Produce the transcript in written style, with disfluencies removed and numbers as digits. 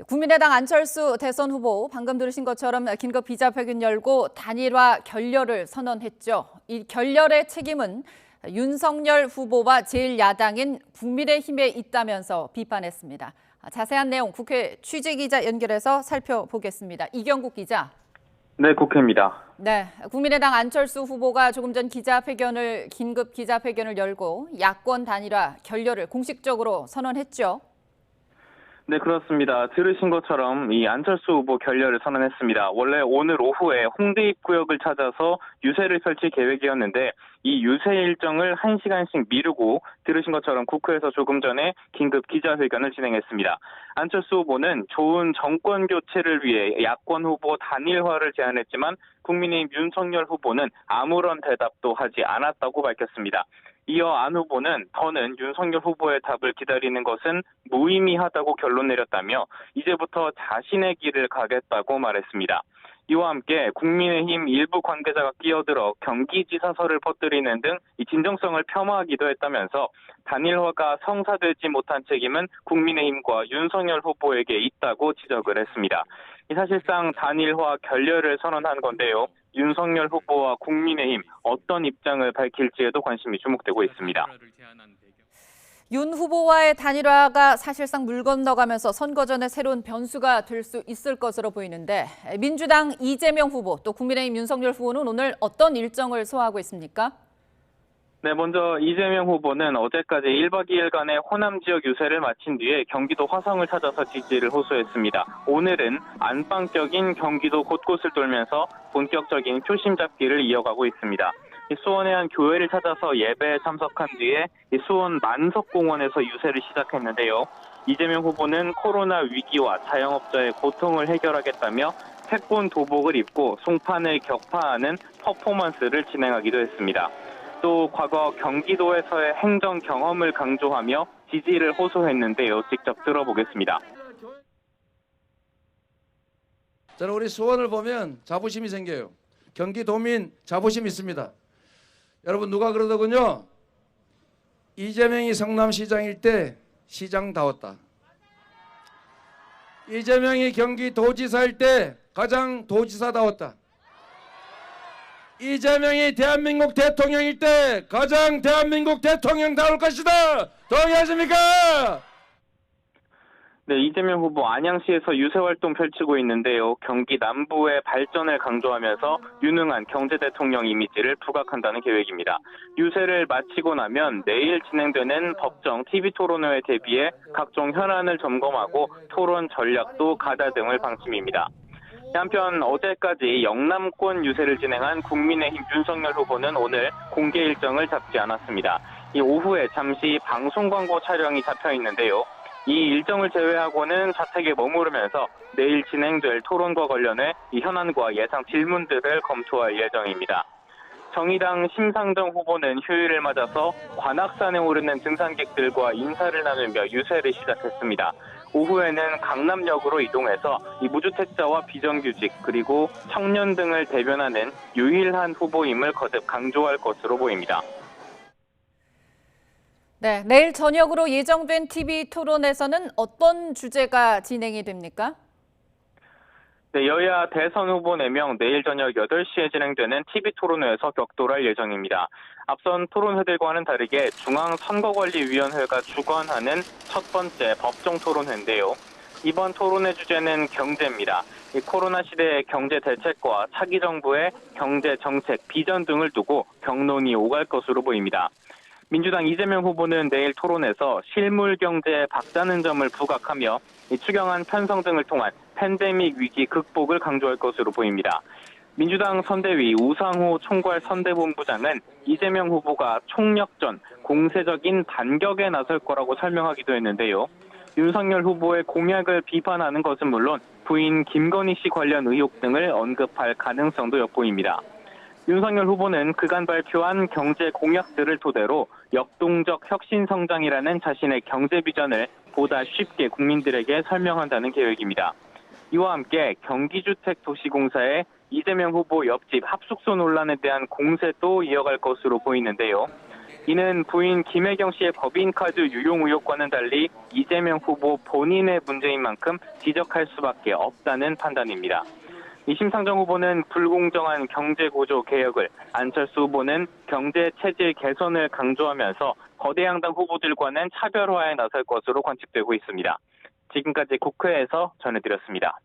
국민의당 안철수 대선 후보 방금 들으신 것처럼 긴급 기자회견 열고 단일화 결렬을 선언했죠. 이 결렬의 책임은 윤석열 후보와 제1야당인 국민의힘에 있다면서 비판했습니다. 자세한 내용 국회 취재기자 연결해서 살펴보겠습니다. 이경국 기자. 네, 국회입니다. 네, 국민의당 안철수 후보가 조금 전 긴급 기자회견을 열고 야권 단일화 결렬을 공식적으로 선언했죠. 네, 그렇습니다. 들으신 것처럼 이 안철수 후보 결렬을 선언했습니다. 원래 오늘 오후에 홍대 입구역을 찾아서 유세를 펼칠 계획이었는데 이 유세 일정을 1시간씩 미루고 들으신 것처럼 국회에서 조금 전에 긴급 기자회견을 진행했습니다. 안철수 후보는 좋은 정권 교체를 위해 야권 후보 단일화를 제안했지만 국민의힘 윤석열 후보는 아무런 대답도 하지 않았다고 밝혔습니다. 이어 안 후보는 더는 윤석열 후보의 답을 기다리는 것은 무의미하다고 결론 내렸다며 이제부터 자신의 길을 가겠다고 말했습니다. 이와 함께 국민의힘 일부 관계자가 끼어들어 경기지사설을 퍼뜨리는 등 이 진정성을 폄하하기도 했다면서 단일화가 성사되지 못한 책임은 국민의힘과 윤석열 후보에게 있다고 지적을 했습니다. 사실상 단일화 결렬을 선언한 건데요. 윤석열 후보와 국민의힘 어떤 입장을 밝힐지에도 관심이 주목되고 있습니다. 윤 후보와의 단일화가 사실상 물 건너가면서 선거 전에 새로운 변수가 될 수 있을 것으로 보이는데 민주당 이재명 후보 또 국민의힘 윤석열 후보는 오늘 어떤 일정을 소화하고 있습니까? 네, 먼저 이재명 후보는 어제까지 1박 2일간의 호남 지역 유세를 마친 뒤에 경기도 화성을 찾아서 지지를 호소했습니다. 오늘은 안방격인 경기도 곳곳을 돌면서 본격적인 표심 잡기를 이어가고 있습니다. 수원의 한 교회를 찾아서 예배에 참석한 뒤에 수원 만석공원에서 유세를 시작했는데요. 이재명 후보는 코로나 위기와 자영업자의 고통을 해결하겠다며 패권 도복을 입고 송판을 격파하는 퍼포먼스를 진행하기도 했습니다. 또 과거 경기도에서의 행정 경험을 강조하며 지지를 호소했는데요. 직접 들어보겠습니다. 저는 우리 수원을 보면 자부심이 생겨요. 경기도민 자부심 있습니다. 여러분 누가 그러더군요. 이재명이 성남시장일 때 시장다웠다. 이재명이 경기도지사일 때 가장 도지사다웠다. 이재명이 대한민국 대통령일 때 가장 대한민국 대통령다울 것이다. 동의하십니까? 네, 이재명 후보 안양시에서 유세활동 펼치고 있는데요. 경기 남부의 발전을 강조하면서 유능한 경제대통령 이미지를 부각한다는 계획입니다. 유세를 마치고 나면 내일 진행되는 법정 TV토론회에 대비해 각종 현안을 점검하고 토론 전략도 가다듬을 방침입니다. 한편 어제까지 영남권 유세를 진행한 국민의힘 윤석열 후보는 오늘 공개 일정을 잡지 않았습니다. 이 오후에 잠시 방송 광고 촬영이 잡혀 있는데요. 이 일정을 제외하고는 자택에 머무르면서 내일 진행될 토론과 관련해 이 현안과 예상 질문들을 검토할 예정입니다. 정의당 심상정 후보는 휴일을 맞아서 관악산에 오르는 등산객들과 인사를 나누며 유세를 시작했습니다. 오후에는 강남역으로 이동해서 이 무주택자와 비정규직 그리고 청년 등을 대변하는 유일한 후보임을 거듭 강조할 것으로 보입니다. 네, 내일 저녁으로 예정된 TV 토론에서는 어떤 주제가 진행이 됩니까? 네, 여야 대선 후보 4명 내일 저녁 8시에 진행되는 TV토론회에서 격돌할 예정입니다. 앞선 토론회들과는 다르게 중앙선거관리위원회가 주관하는 첫 번째 법정 토론회인데요. 이번 토론회 주제는 경제입니다. 이 코로나 시대의 경제 대책과 차기 정부의 경제 정책, 비전 등을 두고 경론이 오갈 것으로 보입니다. 민주당 이재명 후보는 내일 토론에서 실물 경제에 박자는 점을 부각하며 추경안 편성 등을 통한 팬데믹 위기 극복을 강조할 것으로 보입니다. 민주당 선대위 우상호 총괄 선대본부장은 이재명 후보가 총력전, 공세적인 반격에 나설 거라고 설명하기도 했는데요. 윤석열 후보의 공약을 비판하는 것은 물론 부인 김건희 씨 관련 의혹 등을 언급할 가능성도 엿보입니다. 윤석열 후보는 그간 발표한 경제 공약들을 토대로 역동적 혁신 성장이라는 자신의 경제 비전을 보다 쉽게 국민들에게 설명한다는 계획입니다. 이와 함께 경기주택도시공사의 이재명 후보 옆집 합숙소 논란에 대한 공세도 이어갈 것으로 보이는데요. 이는 부인 김혜경 씨의 법인카드 유용 의혹과는 달리 이재명 후보 본인의 문제인 만큼 지적할 수밖에 없다는 판단입니다. 이 심상정 후보는 불공정한 경제구조 개혁을, 안철수 후보는 경제 체질 개선을 강조하면서 거대 양당 후보들과는 차별화에 나설 것으로 관측되고 있습니다. 지금까지 국회에서 전해드렸습니다.